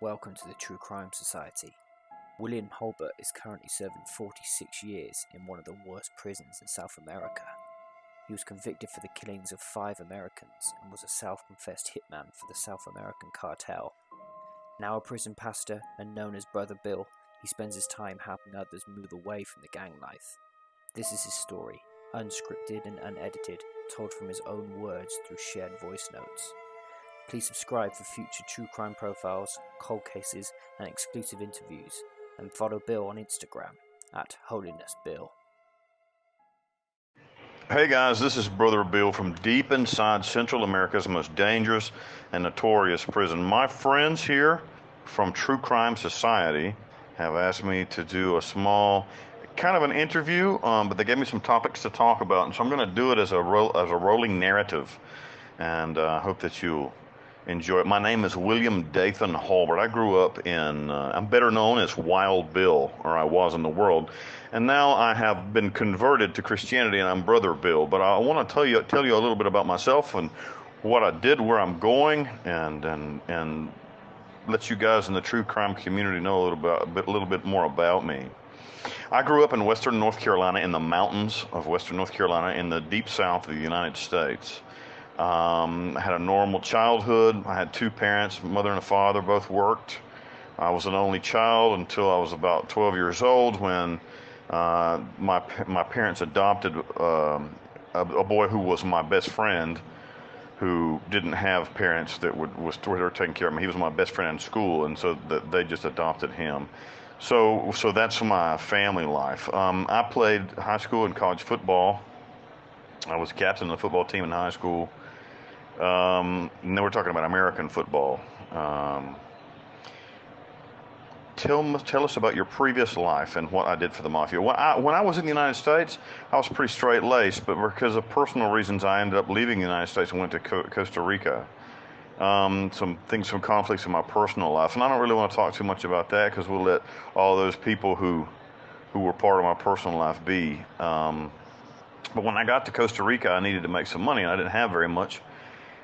Welcome to the True Crime Society. William Holbert is currently serving 46 years in one of the worst prisons in South America. He was convicted for the killings of 5 Americans and was a self-confessed hitman for the South American cartel. Now a prison pastor and known as Brother Bill, he spends his time helping others move away from the gang life. This is his story, unscripted and unedited, told from his own words through shared voice notes. Please subscribe for future true crime profiles, cold cases, and exclusive interviews, and follow Bill on Instagram at HolinessBill. Hey guys, this is Brother Bill from deep inside Central America's most dangerous and notorious prison. My friends here from True Crime Society have asked me to do a small kind of an interview, but they gave me some topics to talk about, and so I'm going to do it as a rolling narrative, and I hope that you'll enjoy it. My name is William Dathan Holbert. I grew up in, I'm better known as Wild Bill, or I was in the world, and now I have been converted to Christianity and I'm Brother Bill. But I want to tell you a little bit about myself and what I did, where I'm going, and let you guys in the true crime community know a little bit more about me. I grew up in western North Carolina, in the mountains of western North Carolina, in the deep south of the United States. I had a normal childhood. I had 2 parents, mother and a father, both worked. I was an only child until I was about 12 years old when my parents adopted a boy who was my best friend, who didn't have parents that were taking care of me. He was my best friend in school, and so they just adopted him. So that's my family life. I played high school and college football. I was captain of the football team in high school. And then we're talking about American football. Tell us about your previous life and what I did for the mafia. When I was in the United States, I was pretty straight-laced, but because of personal reasons, I ended up leaving the United States and went to Costa Rica. Some conflicts in my personal life, and I don't really want to talk too much about that because we'll let all those people who were part of my personal life be. But when I got to Costa Rica, I needed to make some money, and I didn't have very much.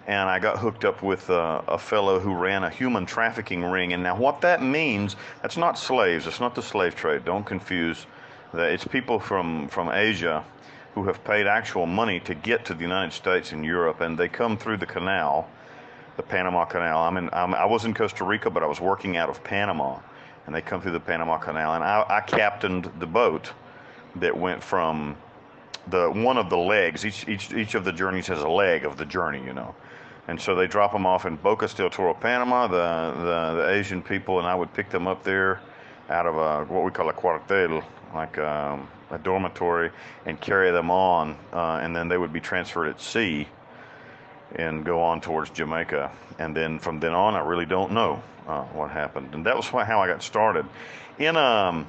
And I got hooked up with a fellow who ran a human trafficking ring. And now what that means, that's not slaves. It's not the slave trade. Don't confuse that. It's people from Asia who have paid actual money to get to the United States and Europe, and they come through the canal, the Panama Canal. I was in Costa Rica, but I was working out of Panama, and they come through the Panama Canal. And I captained the boat that went from one of the legs. Each of the journeys has a leg of the journey, you know. And so they drop them off in Boca del Toro, Panama, the Asian people, and I would pick them up there out of what we call a cartel, like a dormitory, and carry them on, and then they would be transferred at sea and go on towards Jamaica. And then from then on, I really don't know what happened. And that was how I got started. In a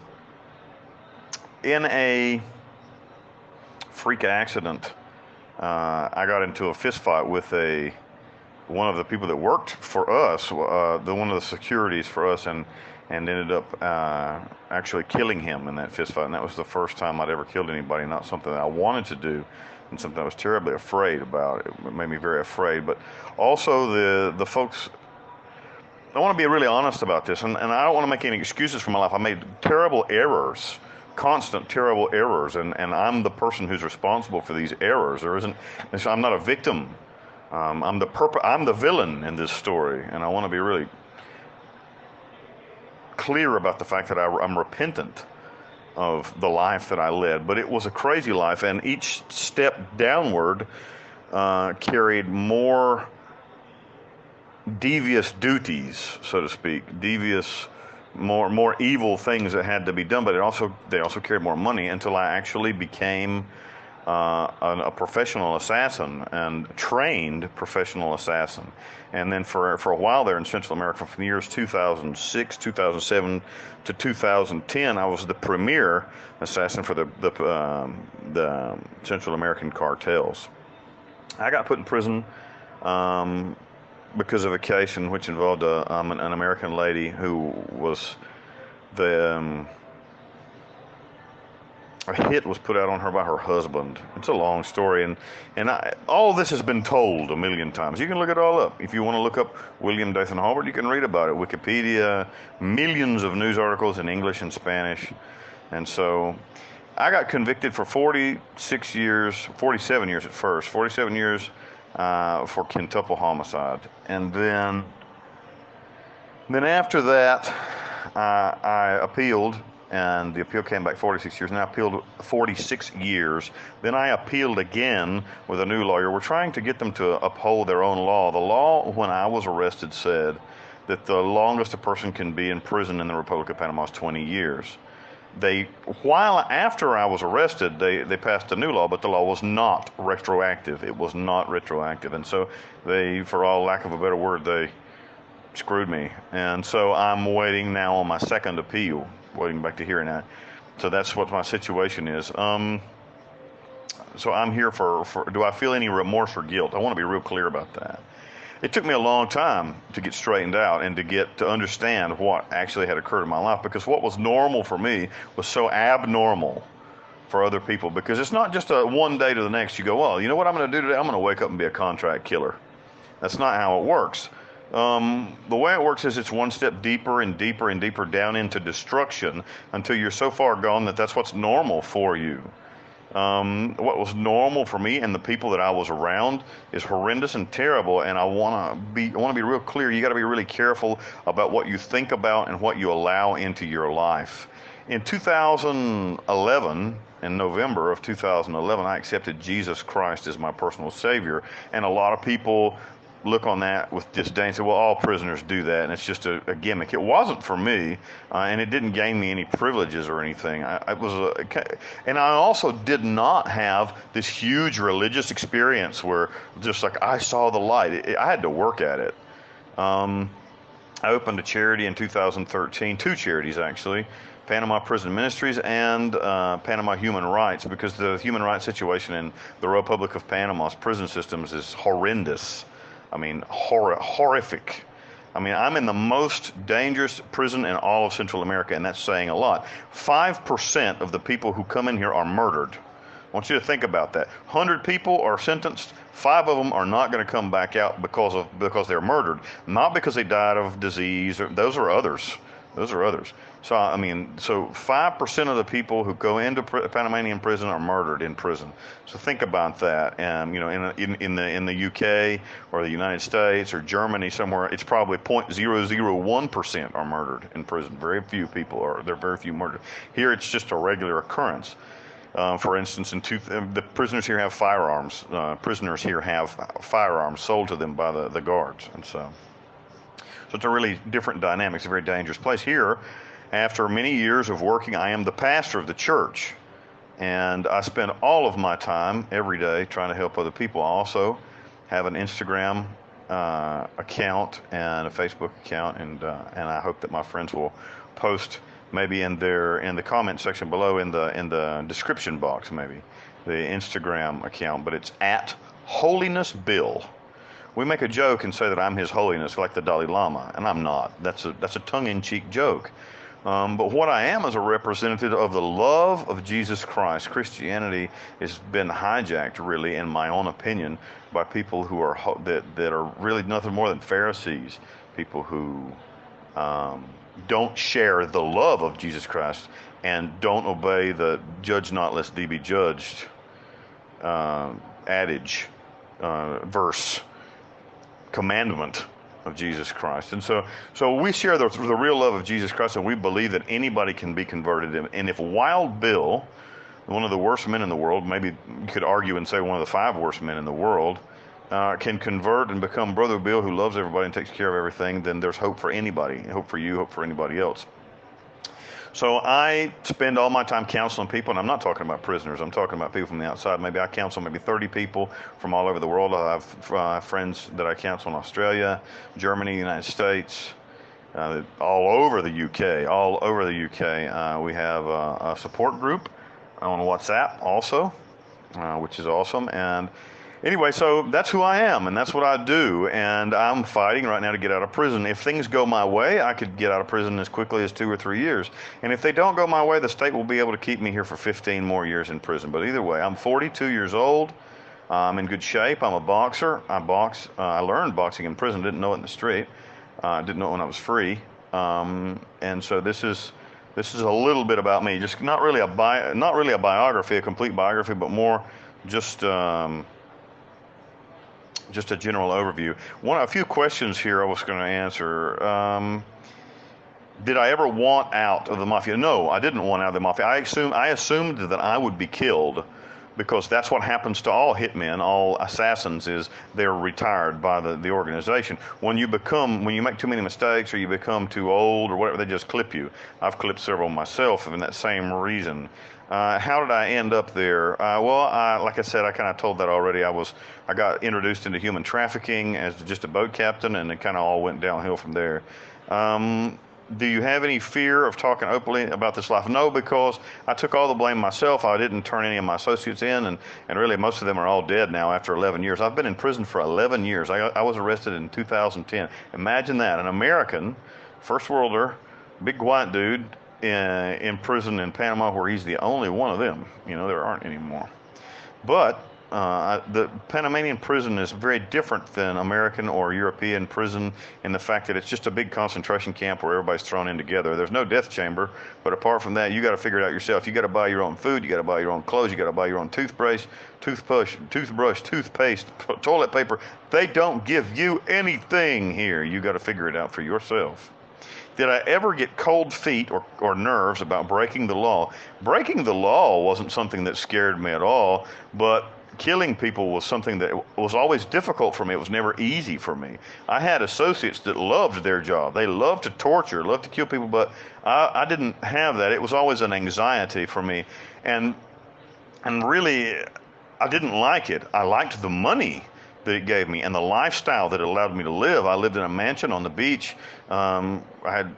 freak accident, I got into a fist fight with one of the people that worked for us, one of the securities for us, and ended up actually killing him in that fist fight. And that was the first time I'd ever killed anybody. Not something that I wanted to do, and something I was terribly afraid about. It made me very afraid. But also the folks, I want to be really honest about this, and I don't want to make any excuses for my life. I made terrible errors, constant terrible errors, and I'm the person who's responsible for these errors. I'm not a victim. I'm the villain in this story, and I want to be really clear about the fact that I'm repentant of the life that I led. But it was a crazy life, and each step downward carried more devious duties, so to speak, more evil things that had to be done. But they also carried more money until I actually became a professional assassin and trained professional assassin. And then for a while there in Central America, from the years 2006, 2007 to 2010, I was the premier assassin for the Central American cartels. I got put in prison because of a case in which involved an American lady who was a hit was put out on her by her husband. It's a long story, and all this has been told a million times. You can look it all up. If you want to look up William Dathan Holbert, you can read about it. Wikipedia, millions of news articles in English and Spanish. And so I got convicted for 46 years, 47 years at first, 47 years for quintuple homicide. And then after that, I appealed, and the appeal came back 46 years, and I appealed 46 years. Then I appealed again with a new lawyer. We're trying to get them to uphold their own law. The law, when I was arrested, said that the longest a person can be in prison in the Republic of Panama is 20 years. After I was arrested, they passed a new law, but the law was not retroactive. It was not retroactive. And so they, for all lack of a better word, they screwed me. And so I'm waiting now on my second appeal, waiting back to hearing that. So that's what my situation is. So I'm here for do I feel any remorse or guilt? I want to be real clear about that. It took me a long time to get straightened out and to understand what actually had occurred in my life, because what was normal for me was so abnormal for other people, because it's not just a one day to the next you go, well, you know what I'm going to do today? I'm going to wake up and be a contract killer. That's not how it works. The way it works is it's one step deeper and deeper and deeper down into destruction until you're so far gone that that's what's normal for you. What was normal for me and the people that I was around is horrendous and terrible, and I want to be real clear. You got to be really careful about what you think about and what you allow into your life. In 2011, in November of 2011, I accepted Jesus Christ as my personal Savior, and a lot of people look on that with disdain and say, well, all prisoners do that, and it's just a gimmick. It wasn't for me, and it didn't gain me any privileges or anything. And I also did not have this huge religious experience where just like I saw the light. I had to work at it. I opened a charity in 2013, two charities actually, Panama Prison Ministries and Panama Human Rights, because the human rights situation in the Republic of Panama's prison systems is horrendous. I mean, horrific. I mean, I'm in the most dangerous prison in all of Central America, and that's saying a lot. 5% of the people who come in here are murdered. I want you to think about that. 100 people are sentenced. 5 of them are not going to come back out because they're murdered, not because they died of disease. Those are others. So I mean, so 5% of the people who go into Panamanian prison are murdered in prison. So think about that. And you know, in the UK or the United States or Germany somewhere, it's probably 0.001% are murdered in prison. Very few people are. There are very few murdered. Here, it's just a regular occurrence. For instance, the prisoners here have firearms. Prisoners here have firearms sold to them by the guards, and so it's a really different dynamic. It's a very dangerous place. Here, after many years of working, I am the pastor of the church, and I spend all of my time every day trying to help other people. I also have an Instagram account and a Facebook account, and I hope that my friends will post maybe in the comment section below in the description box, maybe the Instagram account, but it's at Holiness Bill. We make a joke and say that I'm His Holiness, like the Dalai Lama, and I'm not. That's a tongue-in-cheek joke. But what I am is a representative of the love of Jesus Christ. Christianity has been hijacked, really, in my own opinion, by people who are that are really nothing more than Pharisees, people who don't share the love of Jesus Christ and don't obey the "judge not lest thee be judged" adage, verse, commandment of Jesus Christ. And so we share the real love of Jesus Christ, and we believe that anybody can be converted. And if Wild Bill, one of the worst men in the world, maybe you could argue and say one of the 5 worst men in the world, can convert and become Brother Bill, who loves everybody and takes care of everything, then there's hope for anybody, hope for you, hope for anybody else. So I spend all my time counseling people, and I'm not talking about prisoners. I'm talking about people from the outside. Maybe I counsel maybe 30 people from all over the world. I have friends that I counsel in Australia, Germany, United States, all over the UK. We have a support group on WhatsApp also, which is awesome. And Anyway, so that's who I am, and that's what I do, and I'm fighting right now to get out of prison. If things go my way, I could get out of prison as quickly as 2 or 3 years. And if they don't go my way, the state will be able to keep me here for 15 more years in prison. But either way, I'm 42 years old. I'm in good shape. I'm a boxer. I box. I learned boxing in prison. Didn't know it in the street. Didn't know it when I was free. And so this is a little bit about me. Just not really a biography, a complete biography, but more just just a general overview. A few questions here I was going to answer. Did I ever want out of the mafia? No, I didn't want out of the mafia. I assumed that I would be killed, because that's what happens to all hitmen, all assassins, is they're retired by the organization. When you make too many mistakes, or you become too old or whatever, they just clip you. I've clipped several myself for that same reason. How did I end up there? Like I said, I kind of told that already. I got introduced into human trafficking as just a boat captain, and it kind of all went downhill from there. Do you have any fear of talking openly about this life? No, because I took all the blame myself. I didn't turn any of my associates in, and really most of them are all dead now after 11 years. I've been in prison for 11 years. I was arrested in 2010. Imagine that, an American, first worlder, big white dude in prison in Panama, where he's the only one of them. There aren't any more. But the Panamanian prison is very different than American or European prison in the fact that it's just a big concentration camp where everybody's thrown in together. There's no death chamber, but apart from that, you got to figure it out yourself. You got to buy your own food, you got to buy your own clothes, you got to buy your own toothbrush, toothpaste, toilet paper. They don't give you anything here. You got to figure it out for yourself. Did I ever get cold feet or nerves about breaking the law? Breaking the law wasn't something that scared me at all, but killing people was something that was always difficult for me. It was never easy for me. I had associates that loved their job. They loved to torture, loved to kill people, but I didn't have that. It was always an anxiety for me. And really, I didn't like it. I liked the money that it gave me and the lifestyle that it allowed me to live. I lived in a mansion on the beach. I had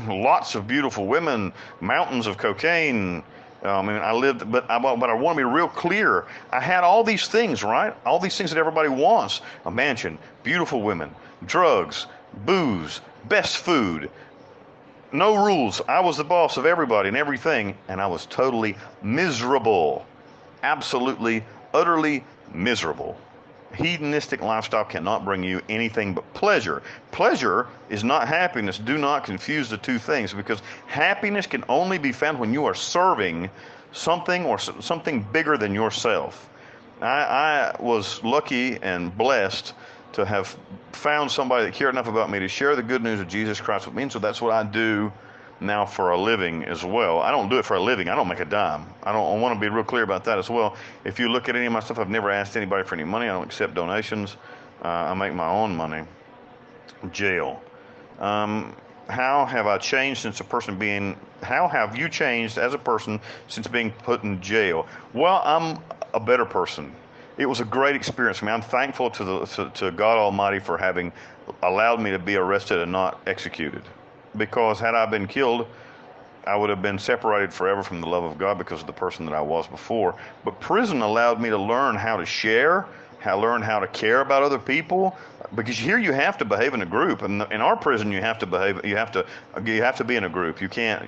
lots of beautiful women, mountains of cocaine. I lived, but I want to be real clear. I had all these things, right? All these things that everybody wants. A mansion, beautiful women, drugs, booze, best food, no rules. I was the boss of everybody and everything, and I was totally miserable. Absolutely, utterly miserable. Hedonistic lifestyle cannot bring you anything but pleasure. Pleasure is not happiness. Do not confuse the two things, because happiness can only be found when you are serving something or something bigger than yourself. I was lucky and blessed to have found somebody that cared enough about me to share the good news of Jesus Christ with me, and so that's what I do now for a living as well. I don't do it for a living. I don't make a dime. I want to be real clear about that as well. If you look at any of my stuff, I've never asked anybody for any money. I don't accept donations. I make my own money. Jail. How have I changed since how have you changed as a person since being put in jail? Well, I'm a better person. It was a great experience for me. I'm thankful to God Almighty for having allowed me to be arrested and not executed. Because had I been killed, I would have been separated forever from the love of God because of the person that I was before. But prison allowed me to learn how to share, learn how to care about other people. Because here you have to behave in a group, and in our prison you have to behave. You have to be in a group.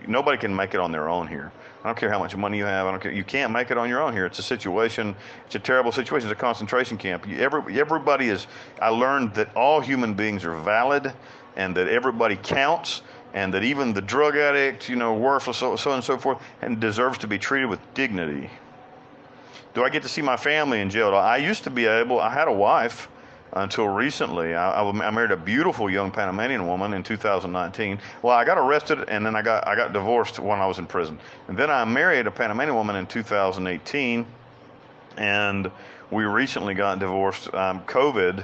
Nobody can make it on their own here. I don't care how much money you have. I don't care. You can't make it on your own here. It's a situation. It's a terrible situation. It's a concentration camp. Everybody is. I learned that all human beings are valid, and that everybody counts, and that even the drug addict, worthless, so on and so forth, and deserves to be treated with dignity. Do I get to see my family in jail? I used to be able. I had a wife until recently. I married a beautiful young Panamanian woman in 2019. Well, I got arrested, and then I got divorced when I was in prison. And then I married a Panamanian woman in 2018, and we recently got divorced. COVID.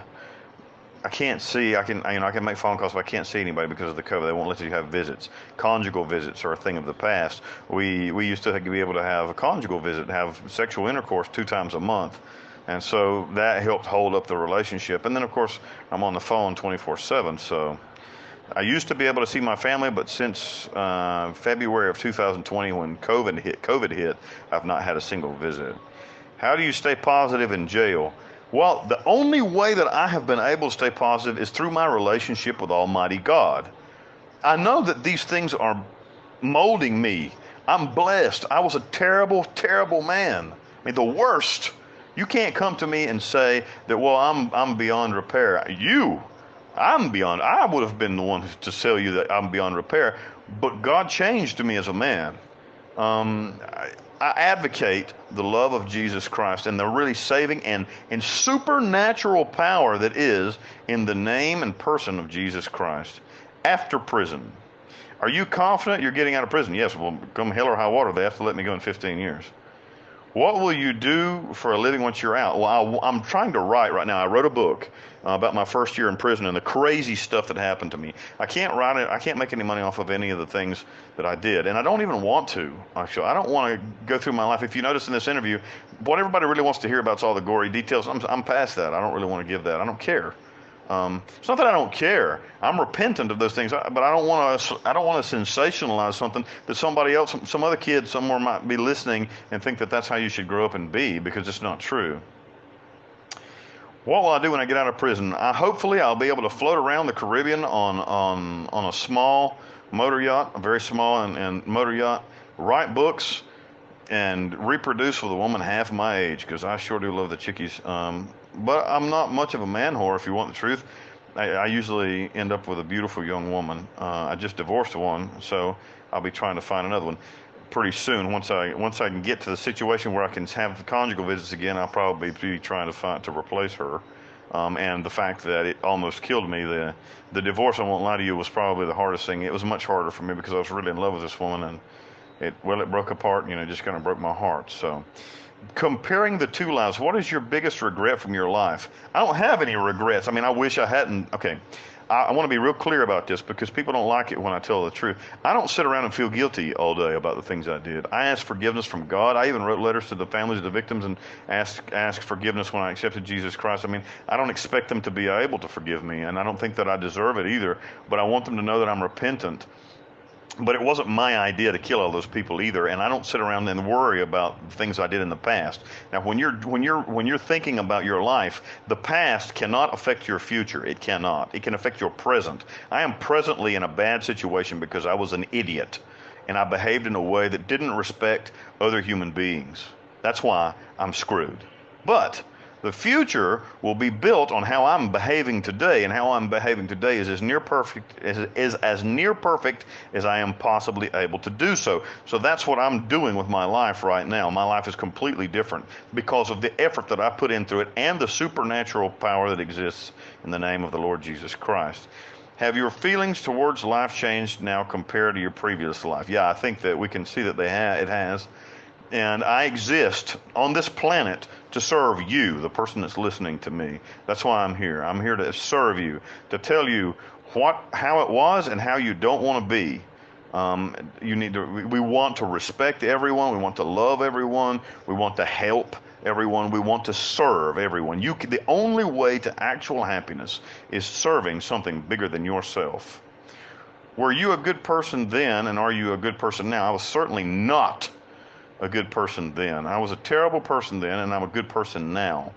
I can't see. I can make phone calls, but I can't see anybody because of the COVID. They won't let you have visits. Conjugal visits are a thing of the past. We used to be able to have a conjugal visit, have sexual intercourse 2 times a month, and so that helped hold up the relationship. And then of course I'm on the phone 24/7. So I used to be able to see my family, but since February of 2020, when COVID hit, I've not had a single visit. How do you stay positive in jail? Well, the only way that I have been able to stay positive is through my relationship with Almighty God. I know that these things are molding me. I'm blessed. I was a terrible, terrible man. I mean, the worst. You can't come to me and say that, well, I'm beyond repair. I'm beyond. I would have been the one to tell you that I'm beyond repair. But God changed me as a man. I advocate the love of Jesus Christ and the really saving and supernatural power that is in the name and person of Jesus Christ. After prison, are you confident you're getting out of prison? Yes, well, come hell or high water, they have to let me go in 15 years. What will you do for a living once you're out? Well, I'm trying to write right now. I wrote a book about my first year in prison and the crazy stuff that happened to me. I can't write it. I can't make any money off of any of the things that I did. And I don't even want to, actually. I don't want to go through my life. If you notice in this interview, what everybody really wants to hear about is all the gory details. I'm past that. I don't really want to give that. I don't care. It's not that I don't care. I'm repentant of those things, but I don't want to sensationalize something that somebody else, some other kid somewhere might be listening and think that that's how you should grow up and be, because it's not true. What will I do when I get out of prison? Hopefully I'll be able to float around the Caribbean on a small motor yacht, a very small and motor yacht, write books, and reproduce with a woman half my age, because I sure do love the chickies. But I'm not much of a man whore, if you want the truth. I usually end up with a beautiful young woman. I just divorced one, so I'll be trying to find another one pretty soon. Once I can get to the situation where I can have conjugal visits again, I'll probably be trying to replace her. And the fact that it almost killed me, the divorce, I won't lie to you, was probably the hardest thing. It was much harder for me because I was really in love with this woman, and it broke apart, just kind of broke my heart. So comparing the two lives, what is your biggest regret from your life? I don't have any regrets. I mean, I wish I hadn't. Okay, I want to be real clear about this because people don't like it when I tell the truth. I don't sit around and feel guilty all day about the things I did. I ask forgiveness from God. I even wrote letters to the families of the victims and asked forgiveness when I accepted Jesus Christ. I mean, I don't expect them to be able to forgive me, and I don't think that I deserve it either, but I want them to know that I'm repentant. But it wasn't my idea to kill all those people either, and I don't sit around and worry about things I did in the past. Now, when you're thinking about your life, the past cannot affect your future. It cannot. It can affect your present. I am presently in a bad situation because I was an idiot, and I behaved in a way that didn't respect other human beings. That's why I'm screwed. But the future will be built on how I'm behaving today, and how I'm behaving today is as near perfect as I am possibly able to do so. So that's what I'm doing with my life right now. My life is completely different because of the effort that I put into it and the supernatural power that exists in the name of the Lord Jesus Christ. Have your feelings towards life changed now compared to your previous life? Yeah, I think that we can see that it has. And I exist on this planet to serve you, the person that's listening to me. That's why I'm here. I'm here to serve you, to tell you how it was and how you don't want to be. We want to respect everyone. We want to love everyone. We want to help everyone. We want to serve everyone. The only way to actual happiness is serving something bigger than yourself. Were you a good person then, and are you a good person now? I was certainly not a good person then. I was a terrible person then, and I'm a good person now.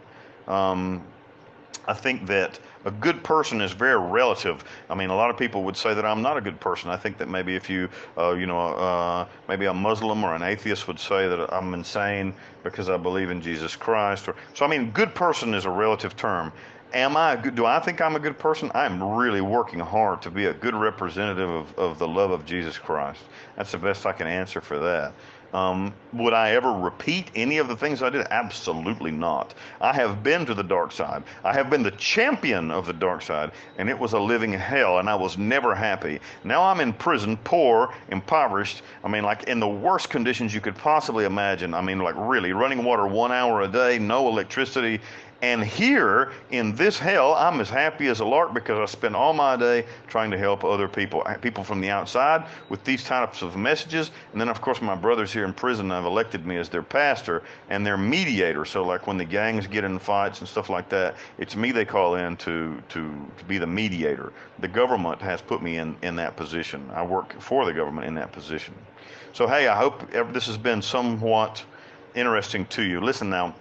I think that a good person is very relative. I mean, a lot of people would say that I'm not a good person. I think that maybe if you, maybe a Muslim or an atheist would say that I'm insane because I believe in Jesus Christ. So I mean, good person is a relative term. Do I think I'm a good person? I'm really working hard to be a good representative of the love of Jesus Christ. That's the best I can answer for that. Would I ever repeat any of the things I did? Absolutely not. I have been to the dark side. I have been the champion of the dark side, and it was a living hell, and I was never happy. Now I'm in prison, poor, impoverished. I mean, like in the worst conditions you could possibly imagine. I mean, like really, running water 1 hour a day, no electricity. And here in this hell, I'm as happy as a lark because I spend all my day trying to help other people from the outside with these types of messages. And then, of course, my brothers here in prison have elected me as their pastor and their mediator. So like when the gangs get in fights and stuff like that, it's me they call in to be the mediator. The government has put me in that position. I work for the government in that position. So, hey, I hope this has been somewhat interesting to you. Listen now,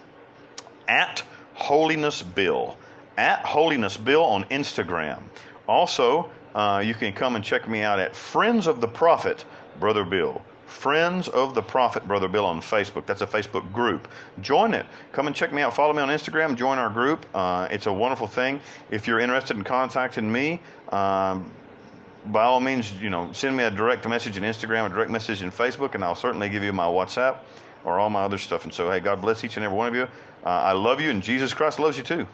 at Holiness Bill. At Holiness Bill on Instagram. Also, you can come and check me out at Friends of the Prophet, Brother Bill. Friends of the Prophet, Brother Bill on Facebook. That's a Facebook group. Join it. Come and check me out. Follow me on Instagram. Join our group. It's a wonderful thing. If you're interested in contacting me, by all means, send me a direct message in Instagram, a direct message in Facebook, and I'll certainly give you my WhatsApp or all my other stuff. And so, hey, God bless each and every one of you. I love you, and Jesus Christ loves you too.